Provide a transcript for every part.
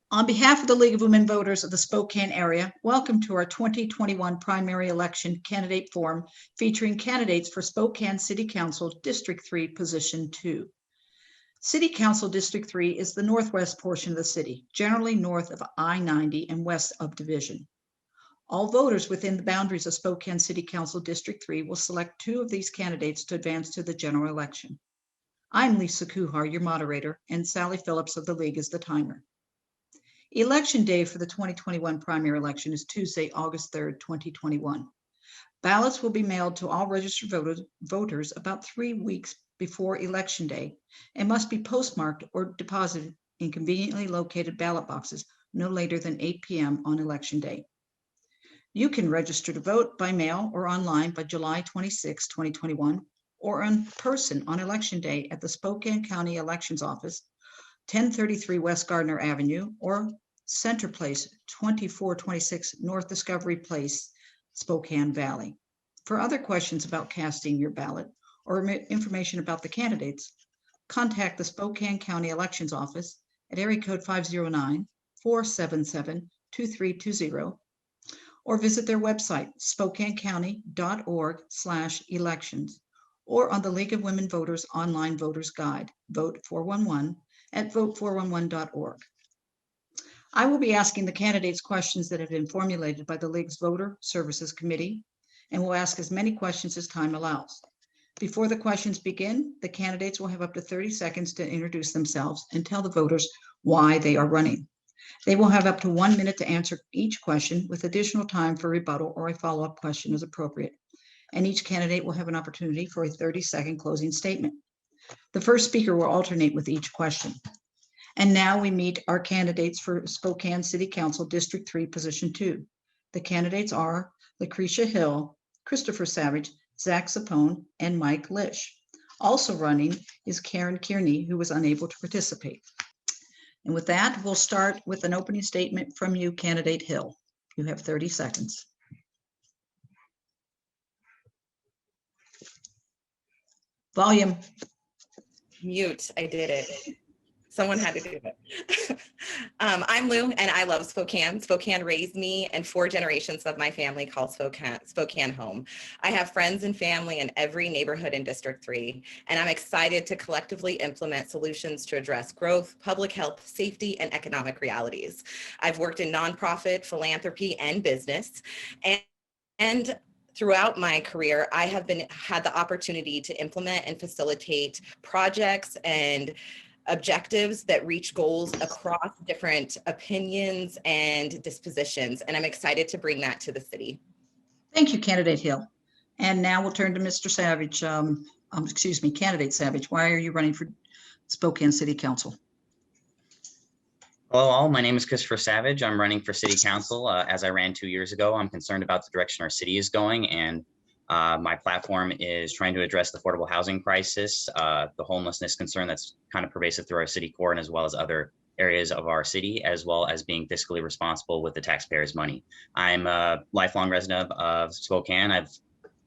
On behalf of the League of Women Voters of the Spokane area, welcome to our 2021 primary election candidate forum featuring candidates for Spokane City Council District 3, Position 2. City Council District 3 is the northwest portion of the city, generally north of I-90 and west of Division. All voters within the boundaries of Spokane City Council District 3 will select two of these candidates to advance to the general election. I'm Lisa Kuhar, your moderator, and Sally Phillips of the League is the timer. Election day for the 2021 primary election is Tuesday, August 3rd, 2021. Ballots will be mailed to all registered voters about 3 weeks before Election Day and must be postmarked or deposited in conveniently located ballot boxes no later than 8 p.m. on Election Day. You can register to vote by mail or online by July 26, 2021, or in person on Election Day at the Spokane County Elections Office, 1033 West Gardner Avenue, or Center Place, 2426 North Discovery Place, Spokane Valley. For other questions about casting your ballot or information about the candidates, contact the Spokane County Elections Office at area code 509-477-2320 or visit their website, spokanecounty.org/elections, or on the League of Women Voters online voters guide, Vote 411, at vote411.org. I will be asking the candidates questions that have been formulated by the League's Voter Services Committee, and will ask as many questions as time allows. Before the questions begin, the candidates will have up to 30 seconds to introduce themselves and tell the voters why they are running. They will have up to 1 minute to answer each question with additional time for rebuttal or a follow-up question as appropriate. And each candidate will have an opportunity for a 30-second closing statement. The first speaker will alternate with each question. And now we meet our candidates for Spokane City Council District 3, Position 2. The candidates are Lucretia Hill, Christopher Savage, Zach Zapone, and Mike Lish. Also running is Karen Kearney, who was unable to participate. And with that, we'll start with an opening statement from you, candidate Hill. You have 30 seconds. Volume. Mute, I did it. Someone had to do it. I'm Lou, and I love Spokane. Spokane raised me, and 4 generations of my family call Spokane home. I have friends and family in every neighborhood in District 3, and I'm excited to collectively implement solutions to address growth, public health, safety, and economic realities. I've worked in nonprofit, philanthropy, and business, and throughout my career, I have had the opportunity to implement and facilitate projects and objectives that reach goals across different opinions and dispositions. And I'm excited to bring that to the city. Thank you, candidate Hill. And now we'll turn to Mr. Savage. Candidate Savage. Why are you running for Spokane City Council? Hello all, my name is Christopher Savage. I'm running for City Council. As I ran 2 years ago, I'm concerned about the direction our city is going, and my platform is trying to address the affordable housing crisis, the homelessness concern that's kind of pervasive through our city core and as well as other areas of our city, as well as being fiscally responsible with the taxpayers' money. I'm a lifelong resident of Spokane. I've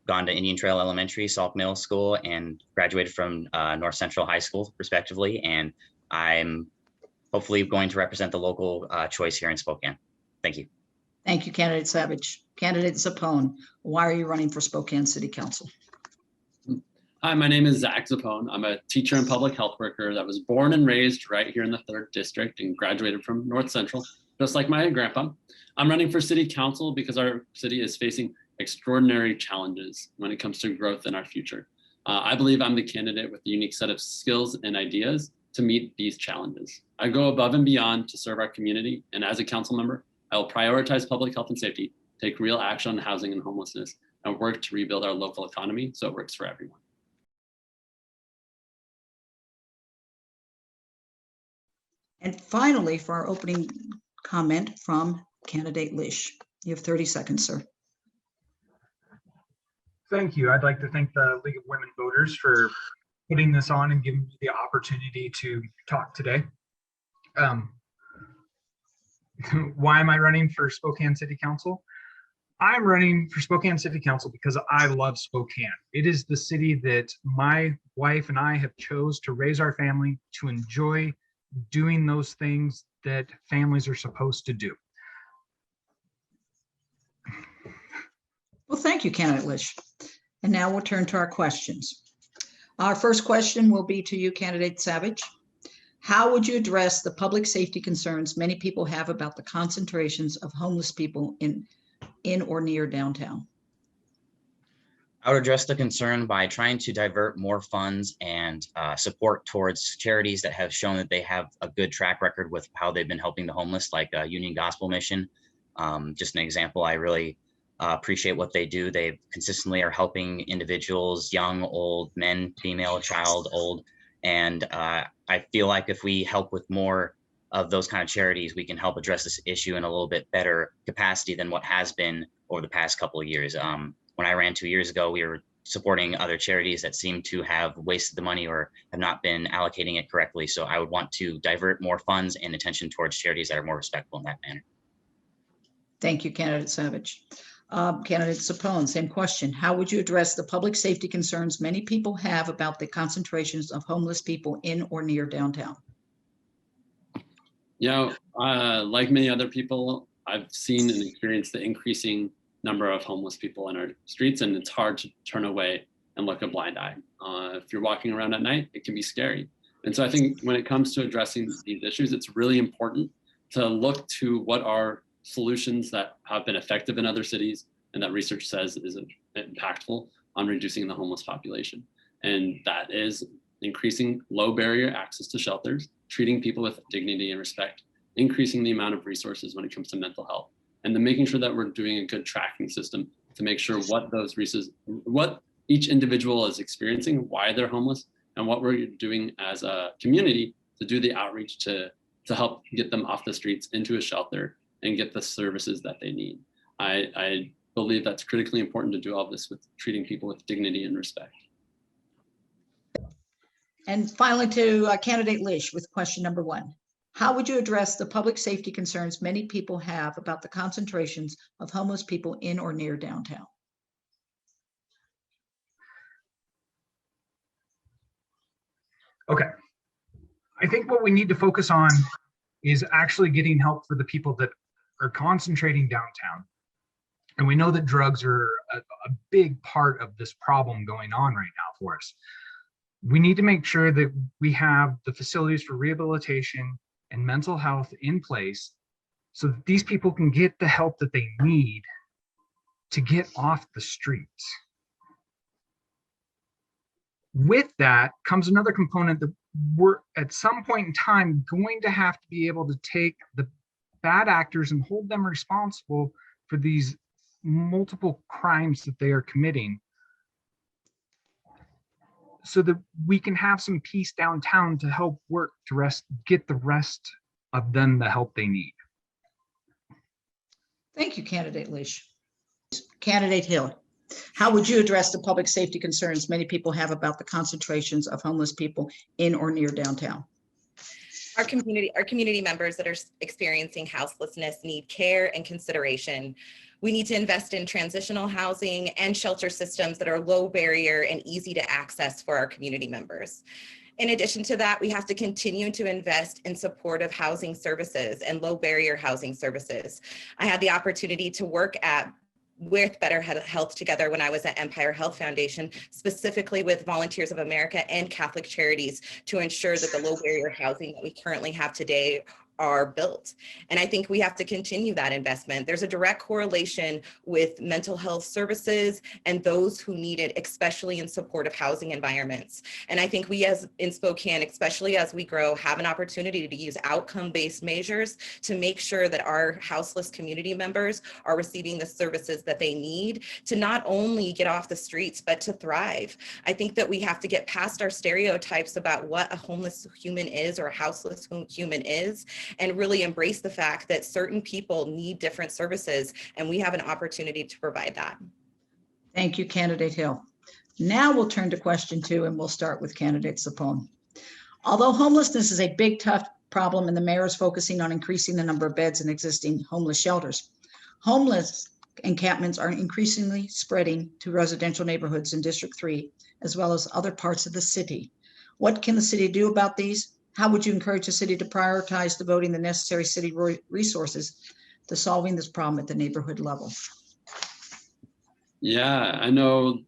gone to Indian Trail Elementary, Salk Middle School, and graduated from North Central High School, respectively. And I'm hopefully going to represent the local choice here in Spokane. Thank you. Thank you, candidate Savage. Candidate Zapone, why are you running for Spokane City Council? Hi, my name is Zach Zapone. I'm a teacher and public health worker that was born and raised right here in the 3rd District and graduated from North Central, just like my grandpa. I'm running for City Council because our city is facing extraordinary challenges when it comes to growth in our future. I believe I'm the candidate with a unique set of skills and ideas to meet these challenges. I go above and beyond to serve our community, and as a council member, I will prioritize public health and safety, take real action on housing and homelessness, and work to rebuild our local economy so it works for everyone. And finally, for our opening comment from candidate Lish. You have 30 seconds, sir. Thank you. I'd like to thank the League of Women Voters for putting this on and giving me the opportunity to talk today. Why am I running for Spokane City Council? I'm running for Spokane City Council because I love Spokane. It is the city that my wife and I have chose to raise our family, to enjoy doing those things that families are supposed to do. Well, thank you, candidate Lish. And now we'll turn to our questions. Our first question will be to you, candidate Savage. How would you address the public safety concerns many people have about the concentrations of homeless people in or near downtown? I would address the concern by trying to divert more funds and support towards charities that have shown that they have a good track record with how they've been helping the homeless, like Union Gospel Mission. Just an example, I really appreciate what they do. They consistently are helping individuals, young, old, men, female, child, old. And I feel like if we help with more of those kind of charities, we can help address this issue in a little bit better capacity than what has been over the past couple of years. When I ran 2 years ago, we were supporting other charities that seem to have wasted the money or have not been allocating it correctly. So I would want to divert more funds and attention towards charities that are more respectful in that manner. Thank you, candidate Savage. Candidate Sapone, same question. How would you address the public safety concerns many people have about the concentrations of homeless people in or near downtown? Like many other people, I've seen and experienced the increasing number of homeless people in our streets, and it's hard to turn away and look a blind eye. If you're walking around at night, it can be scary. And so I think when it comes to addressing these issues, it's really important to look to what are solutions that have been effective in other cities and that research says is impactful on reducing the homeless population. And that is increasing low barrier access to shelters, treating people with dignity and respect, increasing the amount of resources when it comes to mental health, and then making sure that we're doing a good tracking system to make sure what each individual is experiencing, why they're homeless, and what we're doing as a community to do the outreach to help get them off the streets into a shelter and get the services that they need. I believe that's critically important to do all this with treating people with dignity and respect. And finally to candidate Lish with question number 1. How would you address the public safety concerns many people have about the concentrations of homeless people in or near downtown? Okay. I think what we need to focus on is actually getting help for the people that are concentrating downtown. And we know that drugs are a big part of this problem going on right now for us. We need to make sure that we have the facilities for rehabilitation and mental health in place so that these people can get the help that they need to get off the streets. With that comes another component that we're at some point in time going to have to be able to take the bad actors and hold them responsible for these multiple crimes that they are committing, so that we can have some peace downtown to help work to get the rest of them the help they need. Thank you, candidate Lish. Candidate Hill, how would you address the public safety concerns many people have about the concentrations of homeless people in or near downtown? Our community members that are experiencing houselessness need care and consideration. We need to invest in transitional housing and shelter systems that are low barrier and easy to access for our community members. In addition to that, we have to continue to invest in supportive housing services and low barrier housing services. I had the opportunity to work with Better Health Together when I was at Empire Health Foundation, specifically with Volunteers of America and Catholic Charities, to ensure that the low barrier housing that we currently have today are built. And I think we have to continue that investment. There's a direct correlation with mental health services and those who need it, especially in supportive housing environments. And I think we in Spokane, especially as we grow, have an opportunity to use outcome-based measures to make sure that our houseless community members are receiving the services that they need to not only get off the streets, but to thrive. I think that we have to get past our stereotypes about what a homeless human is or a houseless human is, and really embrace the fact that certain people need different services, and we have an opportunity to provide that. Thank you, candidate Hill. Now we'll turn to question 2, and we'll start with candidate Sapone. Although homelessness is a big, tough problem, and the mayor is focusing on increasing the number of beds in existing homeless shelters, homeless encampments are increasingly spreading to residential neighborhoods in District 3, as well as other parts of the city. What can the city do about these? How would you encourage the city to prioritize devoting the necessary city resources to solving this problem at the neighborhood level? Yeah, I know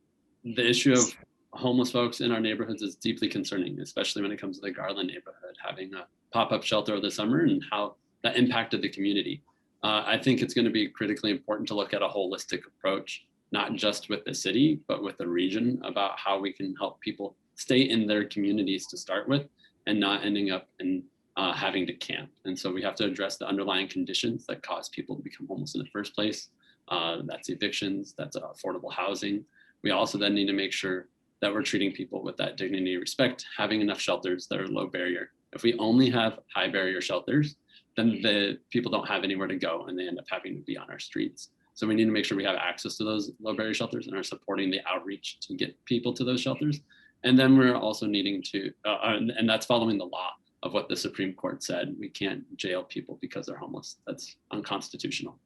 the issue of homeless folks in our neighborhoods is deeply concerning, especially when it comes to the Garland neighborhood, having a pop-up shelter over the summer and how that impacted the community. I think it's going to be critically important to look at a holistic approach, not just with the city, but with the region, about how we can help people stay in their communities to start with and not ending up in having to camp. And so we have to address the underlying conditions that cause people to become homeless in the first place. That's evictions, that's affordable housing. We also then need to make sure that we're treating people with that dignity and respect, having enough shelters that are low barrier. If we only have high barrier shelters, then the people don't have anywhere to go and they end up having to be on our streets. So we need to make sure we have access to those low barrier shelters and are supporting the outreach to get people to those shelters. And then we're also needing to, and that's following the law of what the Supreme Court said. We can't jail people because they're homeless. That's unconstitutional.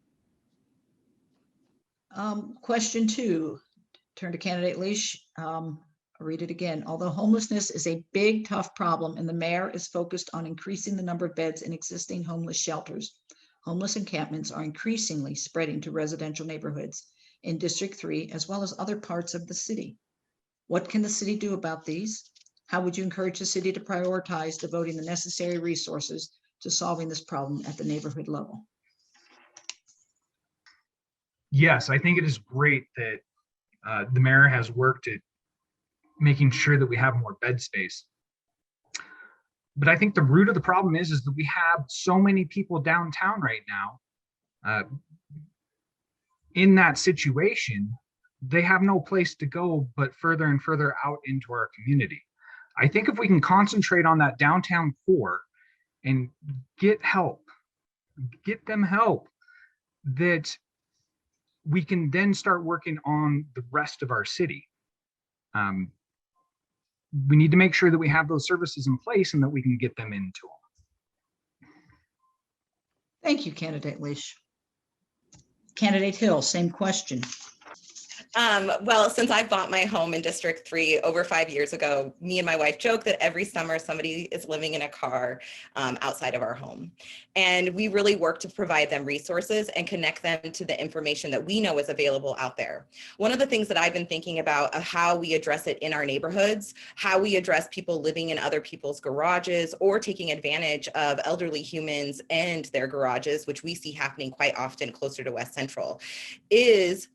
Question 2, turn to candidate Leash. I'll read it again. Although homelessness is a big, tough problem and the mayor is focused on increasing the number of beds in existing homeless shelters, homeless encampments are increasingly spreading to residential neighborhoods in District 3, as well as other parts of the city. What can the city do about these? How would you encourage the city to prioritize devoting the necessary resources to solving this problem at the neighborhood level? Yes, I think it is great that the mayor has worked at making sure that we have more bed space. But I think the root of the problem is that we have so many people downtown right now in that situation. They have no place to go but further and further out into our community. I think if we can concentrate on that downtown core and get them help, that we can then start working on the rest of our city. We need to make sure that we have those services in place and that we can get them into them. Thank you, candidate Leash. Candidate Hill, same question. Well, since I bought my home in District 3 over 5 years ago, me and my wife joke that every summer somebody is living in a car outside of our home. And we really work to provide them resources and connect them to the information that we know is available out there. One of the things that I've been thinking about of how we address it in our neighborhoods, how we address people living in other people's garages or taking advantage of elderly humans and their garages, which we see happening quite often closer to West Central, is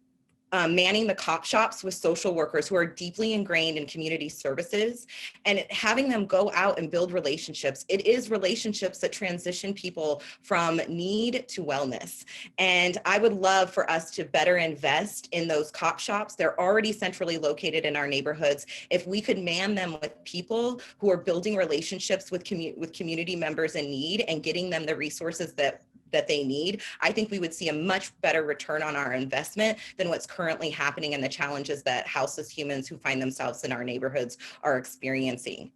manning the cop shops with social workers who are deeply ingrained in community services and having them go out and build relationships. It is relationships that transition people from need to wellness. And I would love for us to better invest in those cop shops. They're already centrally located in our neighborhoods. If we could man them with people who are building relationships with community members in need and getting them the resources that they need, I think we would see a much better return on our investment than what's currently happening and the challenges that houseless humans who find themselves in our neighborhoods are experiencing.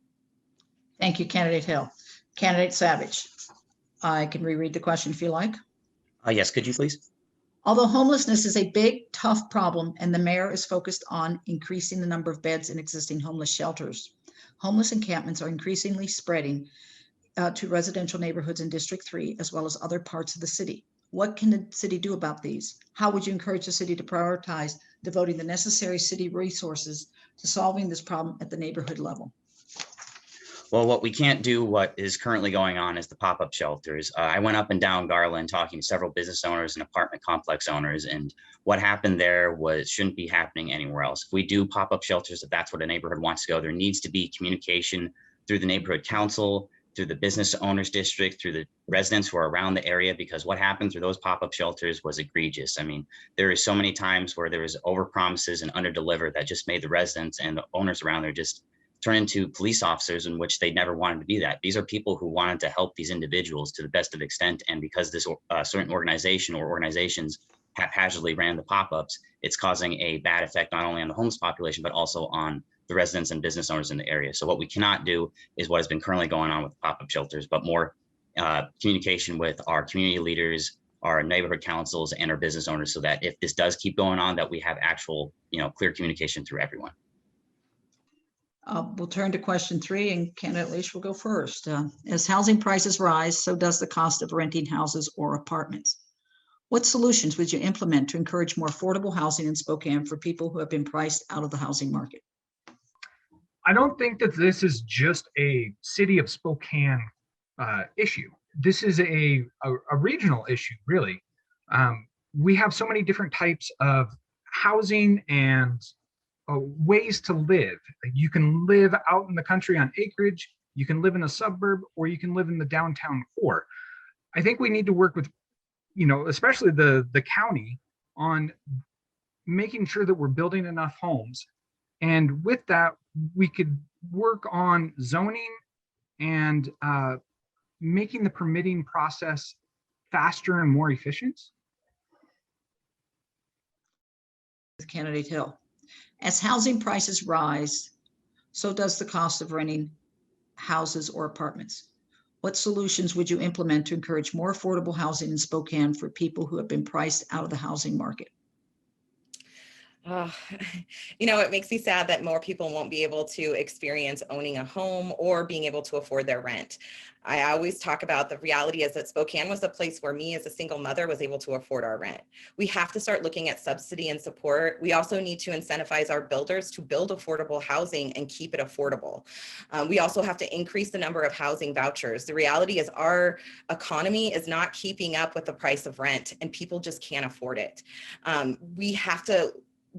Thank you, candidate Hill. Candidate Savage, I can reread the question if you like. Yes, could you please? Although homelessness is a big, tough problem and the mayor is focused on increasing the number of beds in existing homeless shelters, homeless encampments are increasingly spreading to residential neighborhoods in District 3, as well as other parts of the city. What can the city do about these? How would you encourage the city to prioritize devoting the necessary city resources to solving this problem at the neighborhood level? Well, what we can't do, what is currently going on, is the pop-up shelters. I went up and down Garland talking to several business owners and apartment complex owners, and what happened there shouldn't be happening anywhere else. If we do pop-up shelters, if that's what a neighborhood wants to go, there needs to be communication through the neighborhood council, through the business owners district, through the residents who are around the area, because what happened through those pop-up shelters was egregious. I mean, there is so many times where there was over promises and under delivered that just made the residents and the owners around there just turn into police officers, in which they never wanted to be that. These are people who wanted to help these individuals to the best of extent. And because this certain organization or organizations haphazardly ran the pop-ups, it's causing a bad effect not only on the homeless population, but also on the residents and business owners in the area. So what we cannot do is what has been currently going on with pop-up shelters, but more communication with our community leaders, our neighborhood councils, and our business owners, so that if this does keep going on, that we have actual, clear communication through everyone. We'll turn to question 3, and candidate Leash will go first. As housing prices rise, so does the cost of renting houses or apartments. What solutions would you implement to encourage more affordable housing in Spokane for people who have been priced out of the housing market? I don't think that this is just a city of Spokane issue. This is a regional issue, really. We have so many different types of housing and ways to live. You can live out in the country on acreage, you can live in a suburb, or you can live in the downtown core. I think we need to work with, especially the county, on making sure that we're building enough homes. And with that, we could work on zoning and making the permitting process faster and more efficient. Candidate Hill. As housing prices rise, so does the cost of renting houses or apartments. What solutions would you implement to encourage more affordable housing in Spokane for people who have been priced out of the housing market? Oh, it makes me sad that more people won't be able to experience owning a home or being able to afford their rent. I always talk about the reality is that Spokane was a place where me as a single mother was able to afford our rent. We have to start looking at subsidy and support. We also need to incentivize our builders to build affordable housing and keep it affordable. We also have to increase the number of housing vouchers. The reality is our economy is not keeping up with the price of rent, and people just can't afford it. We have to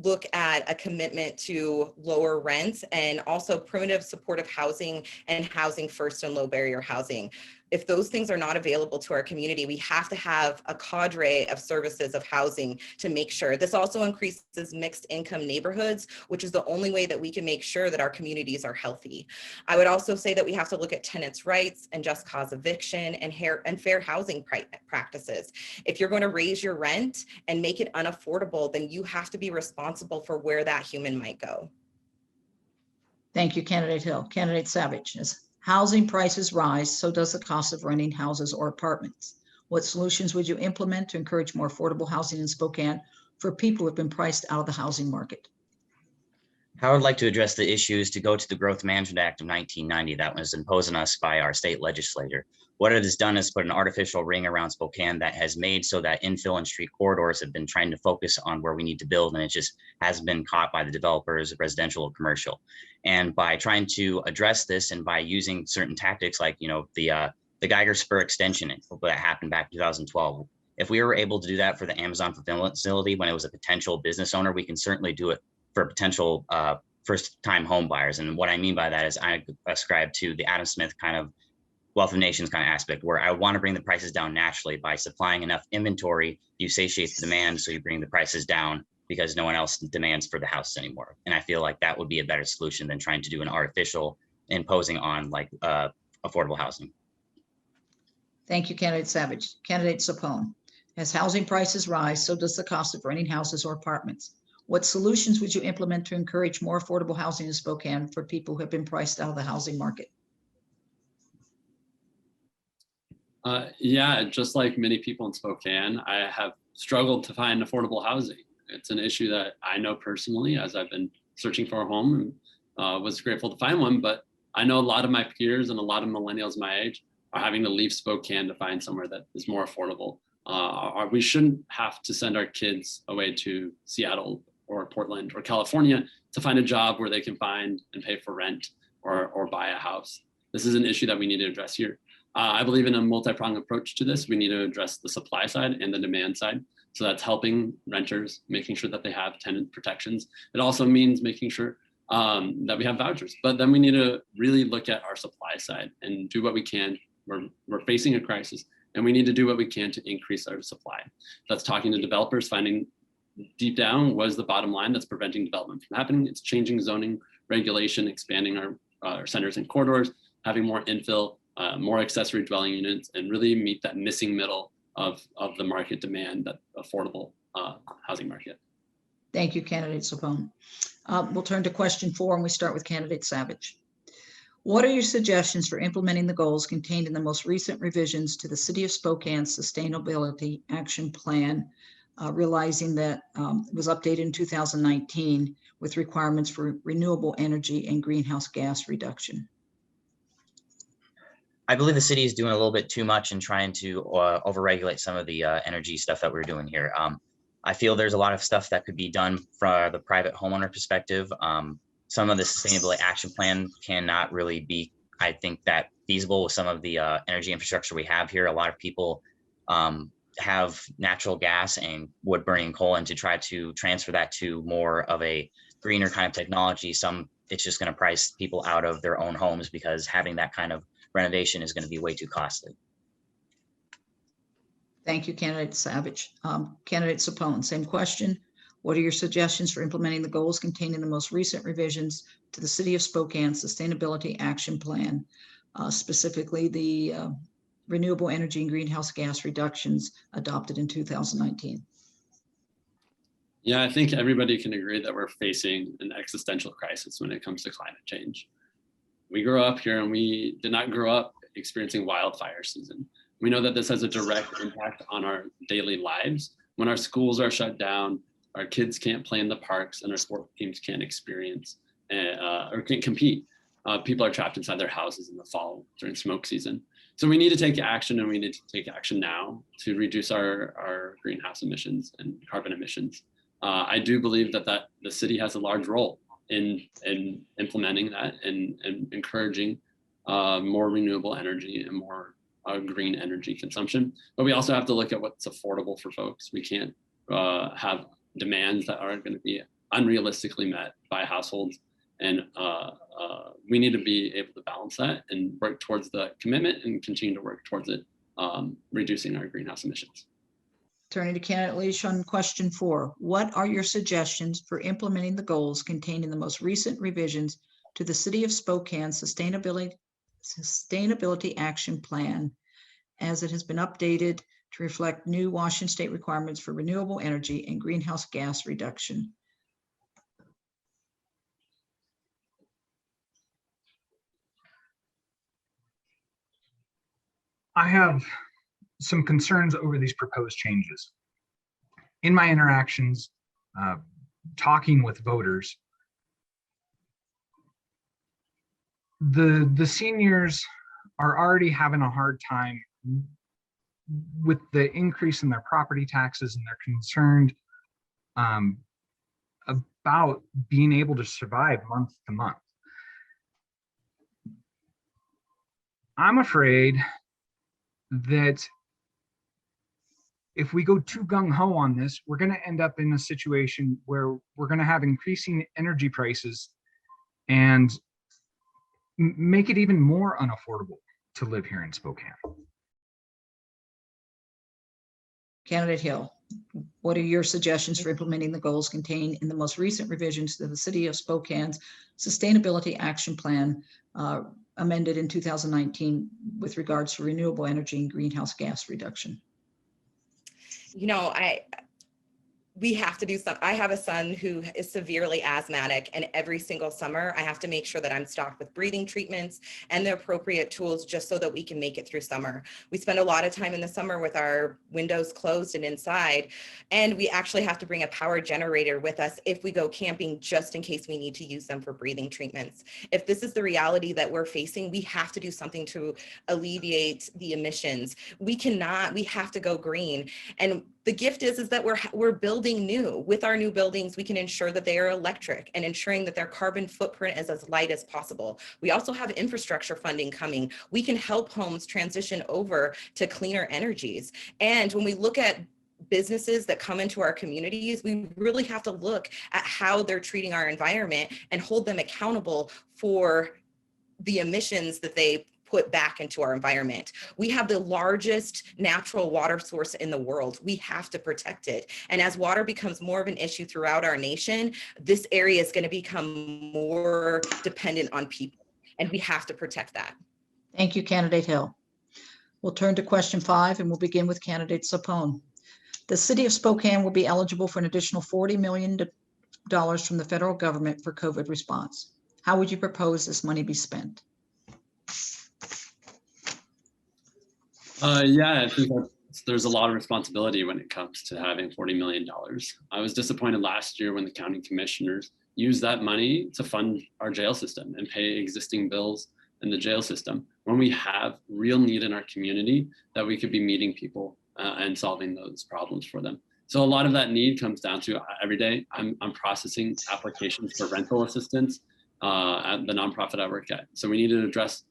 look at a commitment to lower rents and also primitive supportive housing and housing first and low barrier housing. If those things are not available to our community, we have to have a cadre of services of housing to make sure. This also increases mixed income neighborhoods, which is the only way that we can make sure that our communities are healthy. I would also say that we have to look at tenants' rights and just cause eviction and fair housing practices. If you're going to raise your rent and make it unaffordable, then you have to be responsible for where that human might go. Thank you, Candidate Hill. Candidate Savage. As housing prices rise, so does the cost of renting houses or apartments. What solutions would you implement to encourage more affordable housing in Spokane for people who have been priced out of the housing market? How I would like to address the issue is to go to the Growth Management Act of 1990 that was imposed on us by our state legislature. What it has done is put an artificial ring around Spokane that has made so that infill and street corridors have been trying to focus on where we need to build, and it just hasn't been caught by the developers, residential or commercial. And by trying to address this and by using certain tactics like, the Geiger Spur extension that happened back in 2012, if we were able to do that for the Amazon fulfillment facility when it was a potential business owner, we can certainly do it for potential first-time home buyers. And what I mean by that is I ascribe to the Adam Smith kind of Wealth of Nations kind of aspect, where I want to bring the prices down naturally by supplying enough inventory. You satiate the demand, so you bring the prices down because no one else demands for the house anymore. And I feel like that would be a better solution than trying to do an artificial imposing on affordable housing. Thank you, Candidate Savage. Candidate Sapone. As housing prices rise, so does the cost of renting houses or apartments. What solutions would you implement to encourage more affordable housing in Spokane for people who have been priced out of the housing market? Yeah, just like many people in Spokane, I have struggled to find affordable housing. It's an issue that I know personally as I've been searching for a home and was grateful to find one, but I know a lot of my peers and a lot of millennials my age are having to leave Spokane to find somewhere that is more affordable. We shouldn't have to send our kids away to Seattle or Portland or California to find a job where they can find and pay for rent or buy a house. This is an issue that we need to address here. I believe in a multi-pronged approach to this. We need to address the supply side and the demand side. So that's helping renters, making sure that they have tenant protections. It also means making sure that we have vouchers. But then we need to really look at our supply side and do what we can. We're facing a crisis, and we need to do what we can to increase our supply. That's talking to developers, finding deep down what is the bottom line that's preventing development from happening. It's changing zoning regulation, expanding our centers and corridors, having more infill, more accessory dwelling units, and really meet that missing middle of the market demand, that affordable housing market. Thank you, Candidate Sapone. We'll turn to question 4, and we start with Candidate Savage. What are your suggestions for implementing the goals contained in the most recent revisions to the City of Spokane Sustainability Action Plan realizing that it was updated in 2019 with requirements for renewable energy and greenhouse gas reduction. I believe the city is doing a little bit too much in trying to overregulate some of the energy stuff that we're doing here. I feel there's a lot of stuff that could be done from the private homeowner perspective. Some of the sustainability action plan cannot really be, I think, that feasible with some of the energy infrastructure we have here. A lot of people have natural gas and wood burning coal, and to try to transfer that to more of a greener kind of technology, it's just going to price people out of their own homes, because having that kind of renovation is going to be way too costly. Thank you, Candidate Savage. Candidate Sapone, same question. What are your suggestions for implementing the goals contained in the most recent revisions to the City of Spokane Sustainability Action Plan, specifically the renewable energy and greenhouse gas reductions adopted in 2019? Yeah, I think everybody can agree that we're facing an existential crisis when it comes to climate change. We grew up here and we did not grow up experiencing wildfire season. We know that this has a direct impact on our daily lives. When our schools are shut down, our kids can't play in the parks, and our sport teams can't experience or can't compete. People are trapped inside their houses in the fall during smoke season. So we need to take action, and we need to take action now to reduce our greenhouse emissions and carbon emissions. I do believe that the city has a large role in implementing that and encouraging more renewable energy and more green energy consumption. But we also have to look at what's affordable for folks. We can't have demands that are going to be unrealistically met by households. And we need to be able to balance that and work towards the commitment and continue to work towards it, reducing our greenhouse emissions. Turning to Candidate Leash on question 4, what are your suggestions for implementing the goals contained in the most recent revisions to the City of Spokane Sustainability Action Plan, as it has been updated to reflect new Washington State requirements for renewable energy and greenhouse gas reduction? I have some concerns over these proposed changes. In my interactions, talking with voters, the seniors are already having a hard time with the increase in their property taxes, and they're concerned about being able to survive month to month. I'm afraid that if we go too gung-ho on this, we're going to end up in a situation where we're going to have increasing energy prices and make it even more unaffordable to live here in Spokane. Candidate Hill, what are your suggestions for implementing the goals contained in the most recent revisions to the City of Spokane's Sustainability Action Plan, amended in 2019 with regards to renewable energy and greenhouse gas reduction? You know, we have to do something. I have a son who is severely asthmatic, and every single summer I have to make sure that I'm stocked with breathing treatments and the appropriate tools just so that we can make it through summer. We spend a lot of time in the summer with our windows closed and inside, and we actually have to bring a power generator with us if we go camping, just in case we need to use them for breathing treatments. If this is the reality that we're facing, we have to do something to alleviate the emissions. We have to go green. And the gift is that we're building new. With our new buildings, we can ensure that they are electric and ensuring that their carbon footprint is as light as possible. We also have infrastructure funding coming. We can help homes transition over to cleaner energies. And when we look at businesses that come into our communities, we really have to look at how they're treating our environment and hold them accountable for the emissions that they put back into our environment. We have the largest natural water source in the world. We have to protect it. And as water becomes more of an issue throughout our nation, this area is going to become more dependent on people, and we have to protect that. Thank you, Candidate Hill. We'll turn to question 5, and we'll begin with Candidate Sapone. The City of Spokane will be eligible for an additional $40 million from the federal government for COVID response. How would you propose this money be spent? Yeah, I think that's there's a lot of responsibility when it comes to having $40 million. I was disappointed last year when the county commissioners used that money to fund our jail system and pay existing bills in the jail system when we have real need in our community that we could be meeting people and solving those problems for them. So a lot of that need comes down to every day I'm processing applications for rental assistance at the nonprofit I work at. So we need to address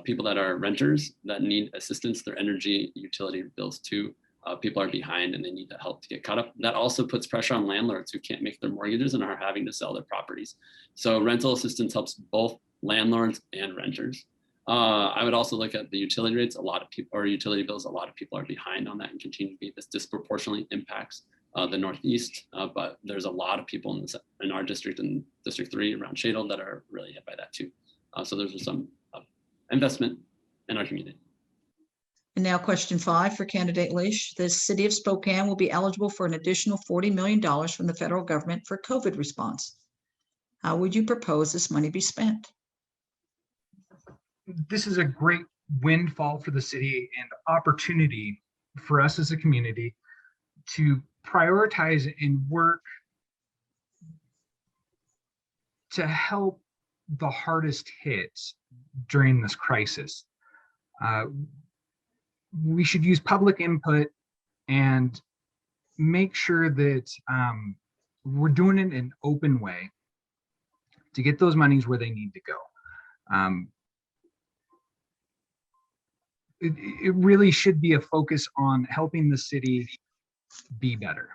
people that are renters that need assistance, their energy utility bills too. People are behind and they need the help to get caught up. That also puts pressure on landlords who can't make their mortgages and are having to sell their properties. So rental assistance helps both landlords and renters. I would also look at the utility rates. A lot of people, or utility bills, a lot of people are behind on that and continue to be. This disproportionately impacts the Northeast, but there's a lot of people in our district and District 3 around Shadle that are really hit by that too. So there's some investment in our community. And now question 5 for candidate Leish. The city of Spokane will be eligible for an additional $40 million from the federal government for COVID response. How would you propose this money be spent? This is a great windfall for the city and opportunity for us as a community to prioritize and work to help the hardest hit during this crisis. We should use public input and make sure that we're doing it in an open way to get those monies where they need to go. It really should be a focus on helping the city be better.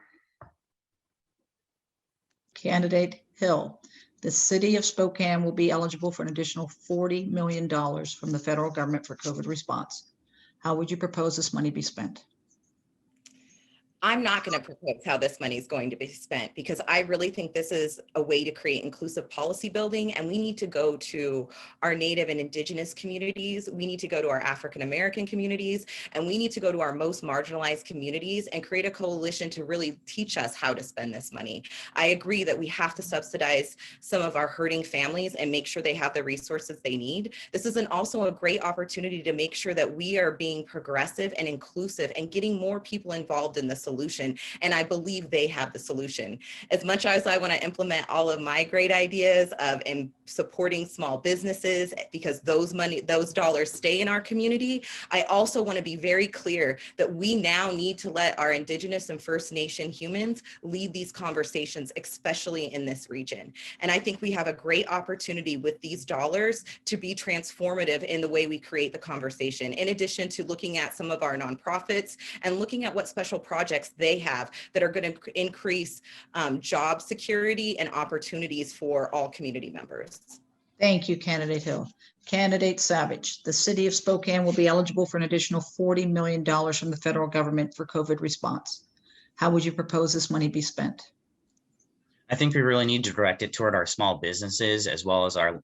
Candidate Hill. The city of Spokane will be eligible for an additional $40 million from the federal government for COVID response. How would you propose this money be spent? I'm not going to propose how this money is going to be spent because I really think this is a way to create inclusive policy building, and we need to go to our Native and Indigenous communities. We need to go to our African American communities, and we need to go to our most marginalized communities and create a coalition to really teach us how to spend this money. I agree that we have to subsidize some of our hurting families and make sure they have the resources they need. This is also a great opportunity to make sure that we are being progressive and inclusive and getting more people involved in the solution. And I believe they have the solution. As much as I want to implement all of my great ideas of supporting small businesses because those dollars stay in our community, I also want to be very clear that we now need to let our Indigenous and First Nation humans lead these conversations, especially in this region. And I think we have a great opportunity with these dollars to be transformative in the way we create the conversation, in addition to looking at some of our nonprofits and looking at what special projects they have that are going to increase job security and opportunities for all community members. Thank you, Candidate Hill. Candidate Savage. The city of Spokane will be eligible for an additional $40 million from the federal government for COVID response. How would you propose this money be spent? I think we really need to direct it toward our small businesses as well as our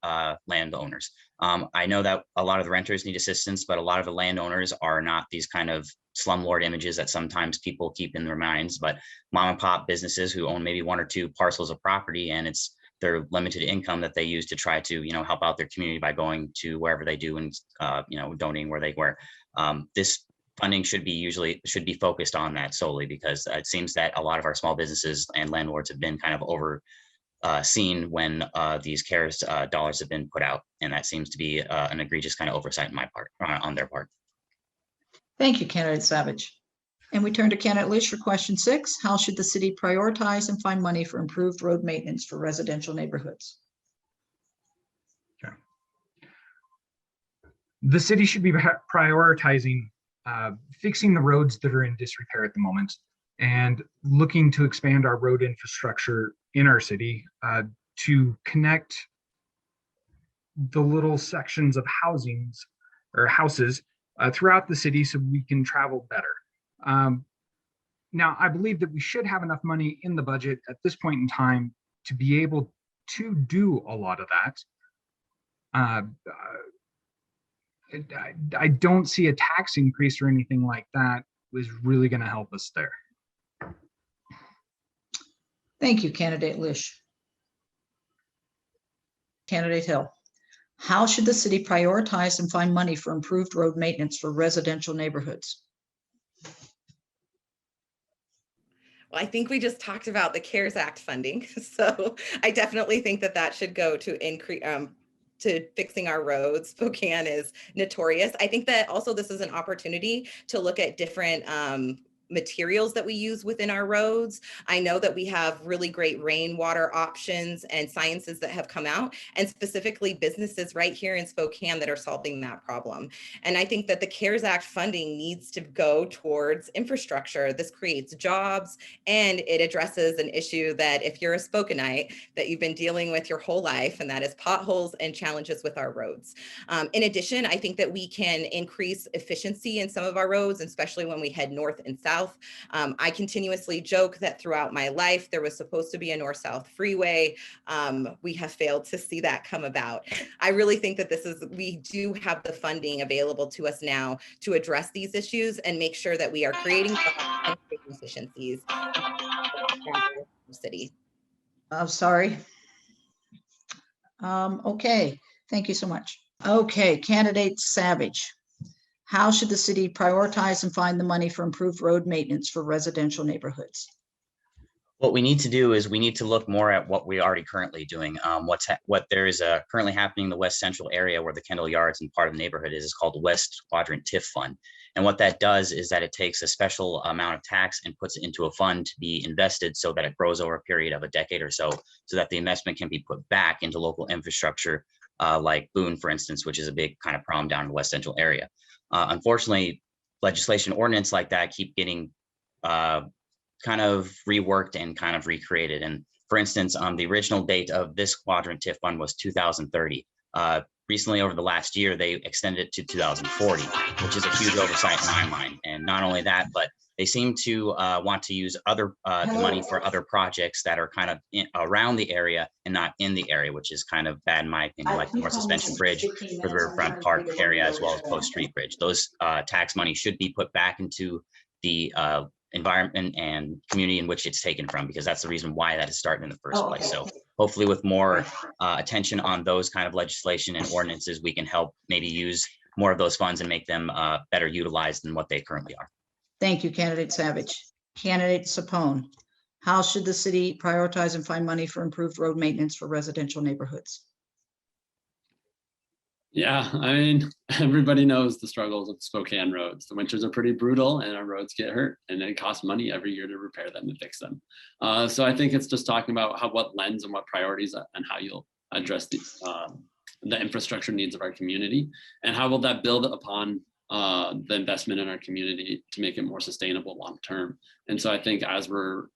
landowners. I know that a lot of the renters need assistance, but a lot of the landowners are not these kind of slumlord images that sometimes people keep in their minds, but mom and pop businesses who own maybe 1 or 2 parcels of property, and it's their limited income that they use to try to, help out their community by going to wherever they do and, donating where they were. This funding should be focused on that solely, because it seems that a lot of our small businesses and landlords have been kind of overseen when these CARES dollars have been put out, and that seems to be an egregious kind of oversight on their part. Thank you, Candidate Savage. And we turn to Candidate Leish for question 6. How should the city prioritize and find money for improved road maintenance for residential neighborhoods? Okay. The city should be prioritizing fixing the roads that are in disrepair at the moment and looking to expand our road infrastructure in our city to connect the little sections of houses throughout the city so we can travel better. Now, I believe that we should have enough money in the budget at this point in time to be able to do a lot of that. I don't see a tax increase or anything like that was really going to help us there. Thank you, Candidate Leish. Candidate Hill. How should the city prioritize and find money for improved road maintenance for residential neighborhoods? Well, I think we just talked about the CARES Act funding. So I definitely think that that should go to increase, to fixing our roads. Spokane is notorious. I think that also this is an opportunity to look at different materials that we use within our roads. I know that we have really great rainwater options and sciences that have come out, and specifically businesses right here in Spokane that are solving that problem. And I think that the CARES Act funding needs to go towards infrastructure. This creates jobs, and it addresses an issue that if you're a Spokaneite, that you've been dealing with your whole life, and that is potholes and challenges with our roads. In addition, I think that we can increase efficiency in some of our roads, especially when we head north and south. I continuously joke that throughout my life, there was supposed to be a north-south freeway. We have failed to see that come about. I really think that we do have the funding available to us now to address these issues and make sure that we are creating jobs and creating efficiencies in the city. I'm sorry. Okay, thank you so much. Okay, candidate Savage. How should the city prioritize and find the money for improved road maintenance for residential neighborhoods? What we need to do is we need to look more at what we're already currently doing. What there is currently happening in the West Central area where the Kendall Yards and part of the neighborhood is called the West Quadrant TIF Fund. And what that does is that it takes a special amount of tax and puts it into a fund to be invested so that it grows over a period of a decade or so that the investment can be put back into local infrastructure like Boone, for instance, which is a big kind of problem down in the West Central area. Unfortunately, legislation ordinance like that keep getting kind of reworked and kind of recreated. And for instance, the original date of this quadrant TIF fund was 2030. Recently, over the last year, they extended it to 2040, which is a huge oversight in my mind. And not only that, but they seem to want to use the money for other projects that are kind of around the area and not in the area, which is kind of bad in my opinion, like the North Suspension Bridge for the Riverfront Park area, as well as Post Street Bridge. Those tax money should be put back into the environment and community in which it's taken from, because that's the reason why that is started in the first place. So hopefully with more attention on those kind of legislation and ordinances, we can help maybe use more of those funds and make them better utilized than what they currently are. Thank you, candidate Savage. Candidate Sapone. How should the city prioritize and find money for improved road maintenance for residential neighborhoods? Yeah, I mean, everybody knows the struggles of Spokane roads. The winters are pretty brutal and our roads get hurt, and it costs money every year to repair them and fix them. So I think it's just talking about what lens and what priorities and how you'll address the infrastructure needs of our community, and how will that build upon the investment in our community to make it more sustainable long term. And so I think as we're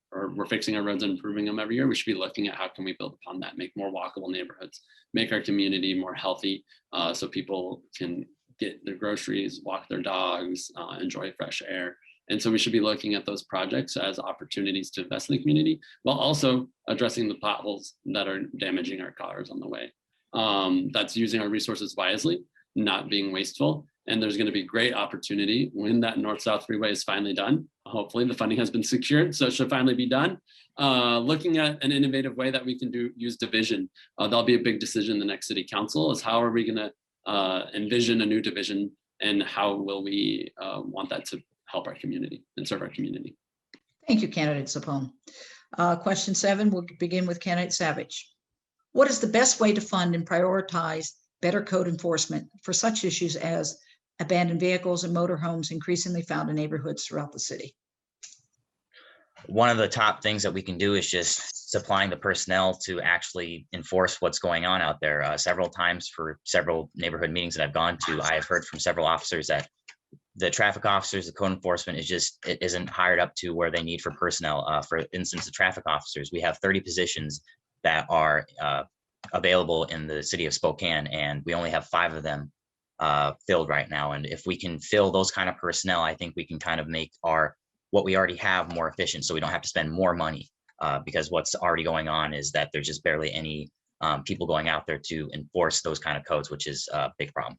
fixing our roads and improving them every year, we should be looking at how can we build upon that, make more walkable neighborhoods, make our community more healthy, so people can get their groceries, walk their dogs, enjoy fresh air. And so we should be looking at those projects as opportunities to invest in the community, while also addressing the potholes that are damaging our cars on the way. That's using our resources wisely, not being wasteful. And there's going to be great opportunity when that north-south freeway is finally done. Hopefully the funding has been secured, so it should finally be done. Looking at an innovative way that we can use division. That'll be a big decision in the next city council, is how are we going to envision a new division, and how will we want that to help our community and serve our community. Thank you, candidate Sapone. Question 7, we'll begin with candidate Savage. What is the best way to fund and prioritize better code enforcement for such issues as abandoned vehicles and motorhomes increasingly found in neighborhoods throughout the city? One of the top things that we can do is just supplying the personnel to actually enforce what's going on out there. Several times for several neighborhood meetings that I've gone to, I have heard from several officers that the traffic officers, the code enforcement it isn't hired up to where they need for personnel. For instance, the traffic officers, we have 30 positions that are available in the city of Spokane, and we only have 5 of them filled right now. And if we can fill those kind of personnel, I think we can kind of make what we already have more efficient, so we don't have to spend more money, because what's already going on is that there's just barely any people going out there to enforce those kind of codes, which is a big problem.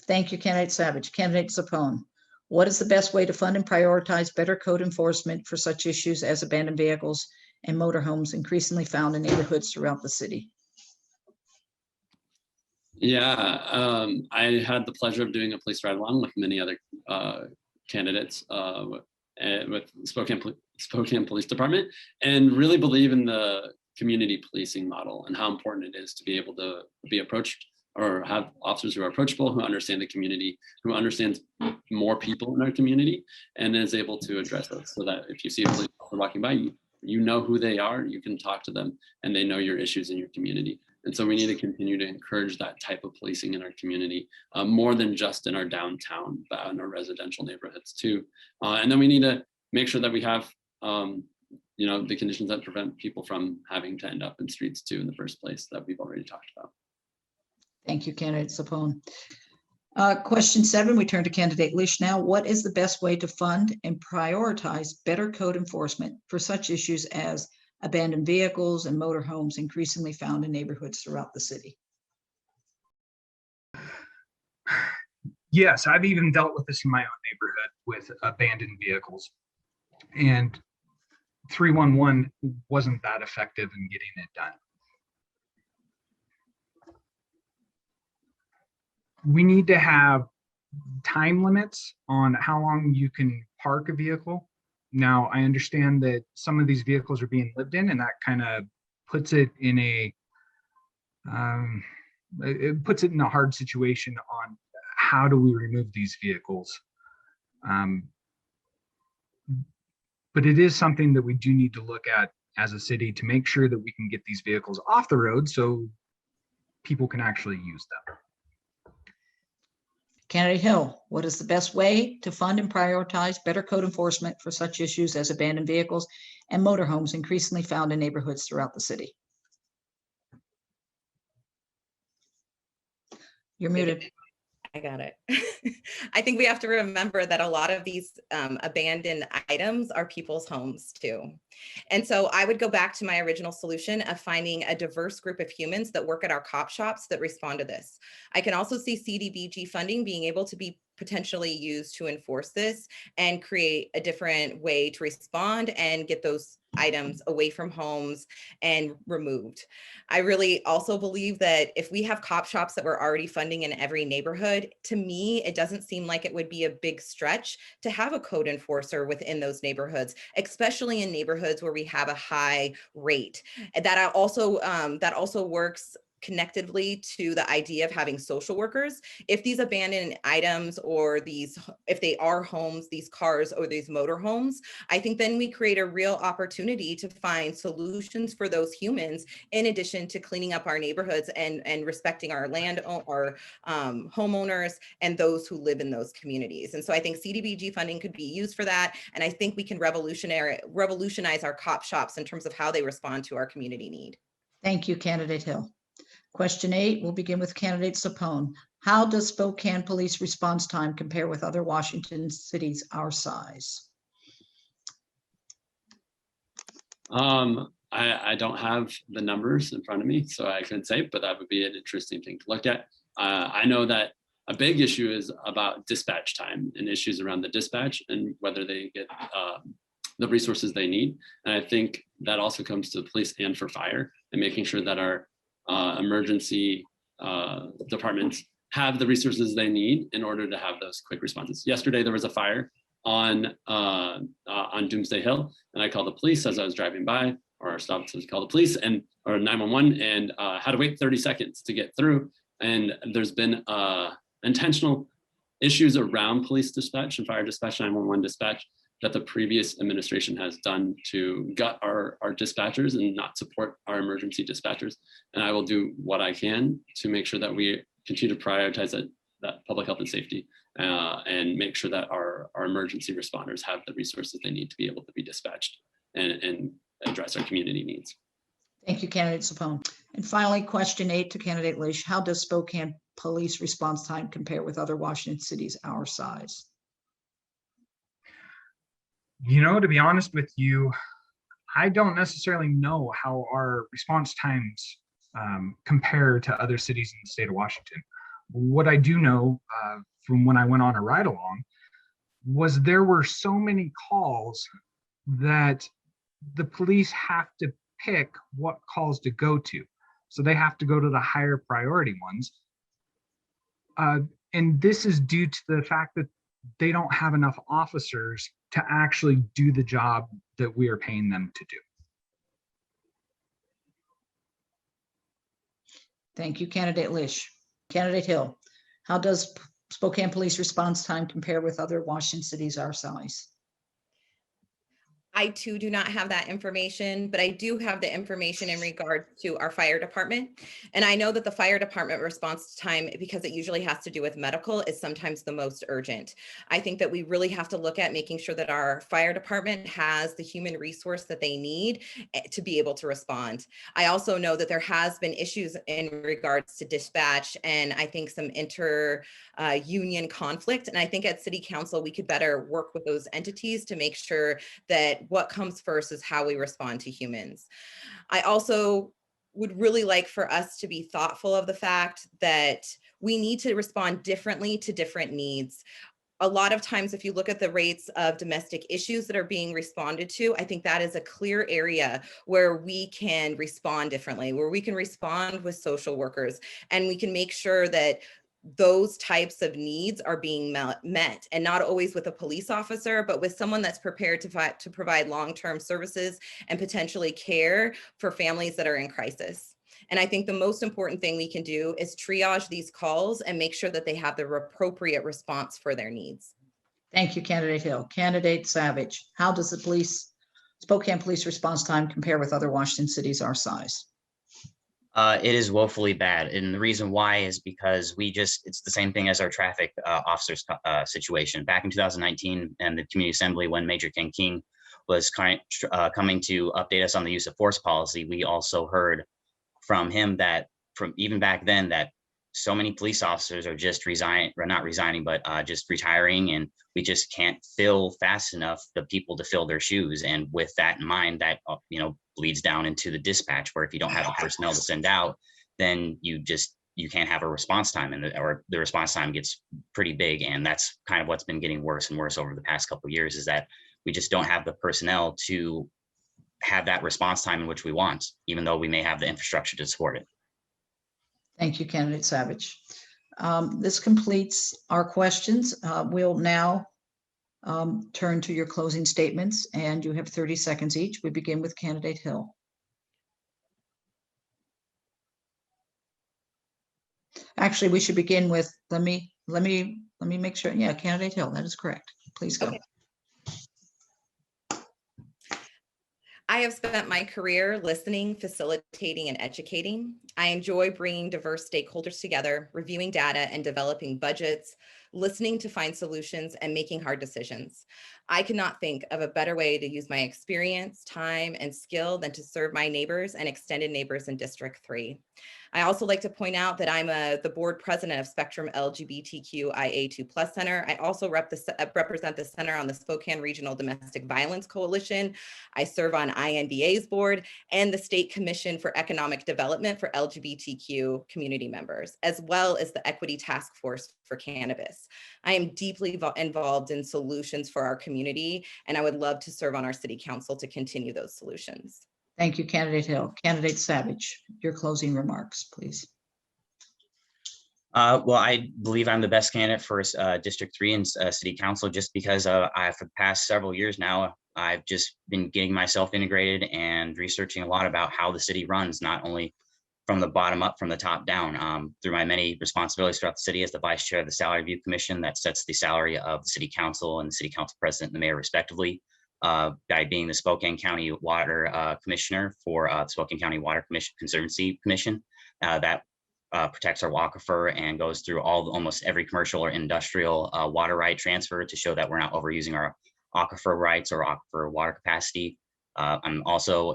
Thank you, candidate Savage. Candidate Sapone. What is the best way to fund and prioritize better code enforcement for such issues as abandoned vehicles and motorhomes increasingly found in neighborhoods throughout the city? Yeah, I had the pleasure of doing a police ride along with many other candidates with Spokane Police Department, and really believe in the community policing model and how important it is to be able to be approached or have officers who are approachable, who understand the community, who understands more people in our community, and is able to address those, so that if you see a police officer walking by, you know who they are, you can talk to them, and they know your issues in your community. And so we need to continue to encourage that type of policing in our community, more than just in our downtown, but in our residential neighborhoods too. And then we need to make sure that we have the conditions that prevent people from having to end up in streets too in the first place, that we've already talked about. Thank you, candidate Sapone. Question 7, we turn to candidate Lish now. What is the best way to fund and prioritize better code enforcement for such issues as abandoned vehicles and motorhomes increasingly found in neighborhoods throughout the city? Yes, I've even dealt with this in my own neighborhood with abandoned vehicles. And 311 wasn't that effective in getting it done. We need to have time limits on how long you can park a vehicle. Now, I understand that some of these vehicles are being lived in, and that kind of puts it in a hard situation on how do we remove these vehicles. But it is something that we do need to look at as a city to make sure that we can get these vehicles off the road so people can actually use them. Candidate Hill, what is the best way to fund and prioritize better code enforcement for such issues as abandoned vehicles and motorhomes increasingly found in neighborhoods throughout the city? You're muted. I got it. I think we have to remember that a lot of these abandoned items are people's homes too. And so I would go back to my original solution of finding a diverse group of humans that work at our cop shops that respond to this. I can also see CDBG funding being able to be potentially used to enforce this and create a different way to respond and get those items away from homes and removed. I really also believe that if we have cop shops that we're already funding in every neighborhood, to me, it doesn't seem like it would be a big stretch to have a code enforcer within those neighborhoods, especially in neighborhoods where we have a high rate. That also works connectively to the idea of having social workers. If these abandoned items or if they are homes, these cars or these motorhomes, I think then we create a real opportunity to find solutions for those humans, in addition to cleaning up our neighborhoods and respecting our homeowners and those who live in those communities. And so I think CDBG funding could be used for that. And I think we can revolutionize our cop shops in terms of how they respond to our community need. Thank you, candidate Hill. Question 8, we'll begin with candidate Sapone. How does Spokane police response time compare with other Washington cities our size? I don't have the numbers in front of me, so I couldn't say, but that would be an interesting thing to look at. I know that a big issue is about dispatch time and issues around the dispatch and whether they get the resources they need. And I think that also comes to the police and for fire, and making sure that our emergency departments have the resources they need in order to have those quick responses. Yesterday, there was a fire on Doomsday Hill, and I called the police as I was driving by, or stopped to call the police or 911, and had to wait 30 seconds to get through. And there's been intentional issues around police dispatch and fire dispatch, 911 dispatch, that the previous administration has done to gut our dispatchers and not support our emergency dispatchers. And I will do what I can to make sure that we continue to prioritize that public health and safety and make sure that our emergency responders have the resources they need to be able to be dispatched and address our community needs. Thank you, candidate Sapone. And finally, question 8 to candidate Lish. How does Spokane police response time compare with other Washington cities our size? To be honest with you, I don't necessarily know how our response times compare to other cities in the state of Washington. What I do know from when I went on a ride along was there were so many calls that the police have to pick what calls to go to. So they have to go to the higher priority ones. And this is due to the fact that they don't have enough officers to actually do the job that we are paying them to do. Thank you, Candidate Lish. Candidate Hill, how does Spokane police response time compare with other Washington cities our size? I too do not have that information, but I do have the information in regard to our fire department. And I know that the fire department response time, because it usually has to do with medical, is sometimes the most urgent. I think that we really have to look at making sure that our fire department has the human resource that they need to be able to respond. I also know that there has been issues in regards to dispatch, and I think some union conflict. And I think at City Council, we could better work with those entities to make sure that what comes first is how we respond to humans. I also would really like for us to be thoughtful of the fact that we need to respond differently to different needs. A lot of times, if you look at the rates of domestic issues that are being responded to, I think that is a clear area where we can respond differently, where we can respond with social workers, and we can make sure that those types of needs are being met, and not always with a police officer, but with someone that's prepared to provide long-term services and potentially care for families that are in crisis. And I think the most important thing we can do is triage these calls and make sure that they have the appropriate response for their needs. Thank you, Candidate Hill. Candidate Savage, how does the Spokane police response time compare with other Washington cities our size? It is woefully bad. And the reason why is because it's the same thing as our traffic officers situation. Back in 2019 and the Community Assembly, when Major King was coming to update us on the use of force policy, we also heard from him that from even back then that so many police officers are just not resigning, but just retiring. And we just can't fill fast enough the people to fill their shoes. And with that in mind, that, bleeds down into the dispatch, where if you don't have the personnel to send out, then you can't have a response time, or the response time gets pretty big. And that's kind of what's been getting worse and worse over the past couple of years, is that we just don't have the personnel to have that response time in which we want, even though we may have the infrastructure to support it. Thank you, Candidate Savage. This completes our questions. We'll now turn to your closing statements, and you have 30 seconds each. We begin with Candidate Hill. Actually, we should begin with, let me make sure. Yeah, Candidate Hill, that is correct. Please go. Okay. I have spent my career listening, facilitating, and educating. I enjoy bringing diverse stakeholders together, reviewing data, and developing budgets, listening to find solutions, and making hard decisions. I cannot think of a better way to use my experience, time, and skill than to serve my neighbors and extended neighbors in District 3. I also like to point out that I'm the board president of Spectrum LGBTQIA2+ Center. I also represent the center on the Spokane Regional Domestic Violence Coalition. I serve on INBA's board and the State Commission for Economic Development for LGBTQ community members, as well as the Equity Task Force for Cannabis. I am deeply involved in solutions for our community, and I would love to serve on our city council to continue those solutions. Thank you, Candidate Hill. Candidate Savage, your closing remarks, please. Well, I believe I'm the best candidate for District 3 and City Council, just because for the past several years now, I've just been getting myself integrated and researching a lot about how the city runs, not only from the bottom up, from the top down, through my many responsibilities throughout the city as the vice chair of the Salary Review Commission that sets the salary of the City Council and the City Council President and the Mayor respectively. By being the Spokane County Water Commissioner for the Spokane County Water Conservancy Commission that protects our aquifer and goes through almost every commercial or industrial water right transfer to show that we're not overusing our aquifer rights or aquifer water capacity. I'm also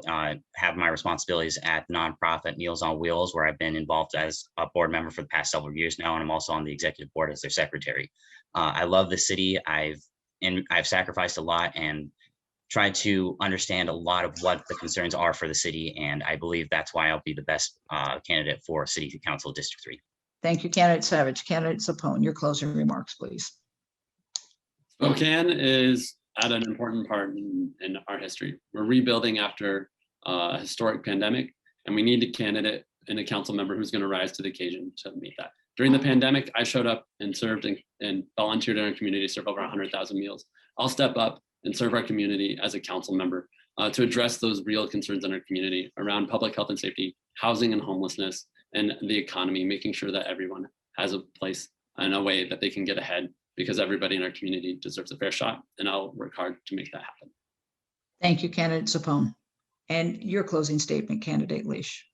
have my responsibilities at the nonprofit Meals on Wheels, where I've been involved as a board member for the past several years now, and I'm also on the executive board as their secretary. I love the city. I've sacrificed a lot and tried to understand a lot of what the concerns are for the city, and I believe that's why I'll be the best candidate for City Council District 3. Thank you, Candidate Savage. Candidate Sapone, your closing remarks, please. Spokane is at an important part in our history. We're rebuilding after a historic pandemic, and we need a candidate and a council member who's going to rise to the occasion to meet that. During the pandemic, I showed up and served and volunteered in our community, served over 100,000 meals. I'll step up and serve our community as a council member to address those real concerns in our community around public health and safety, housing and homelessness, and the economy, making sure that everyone has a place and a way that they can get ahead, because everybody in our community deserves a fair shot, and I'll work hard to make that happen. Thank you, candidate Sapone. And your closing statement, candidate Leash.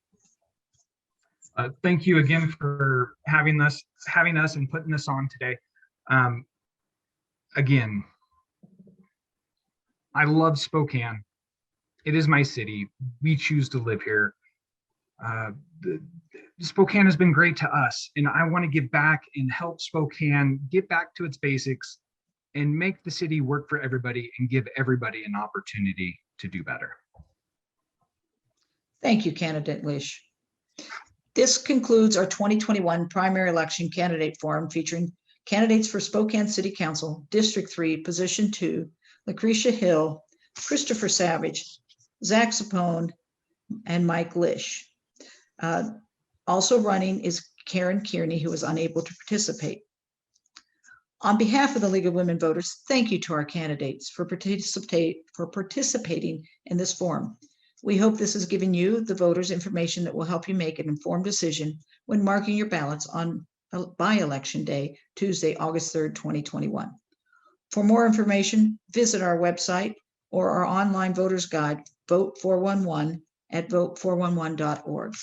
Thank you again for having us and putting this on today. Again, I love Spokane. It is my city. We choose to live here. Spokane has been great to us, and I want to give back and help Spokane get back to its basics and make the city work for everybody and give everybody an opportunity to do better. Thank you, candidate Leash. This concludes our 2021 primary election candidate forum featuring candidates for Spokane City Council, District 3, Position 2, Lucretia Hill, Christopher Savage, Zach Sapone, and Mike Lish. Also running is Karen Kearney, who was unable to participate. On behalf of the League of Women Voters, thank you to our candidates for participating in this forum. We hope this has given you, the voters, information that will help you make an informed decision when marking your ballots on by-election day, Tuesday, August 3rd, 2021. For more information, visit our website or our online voters guide, Vote 411 at vote411.org.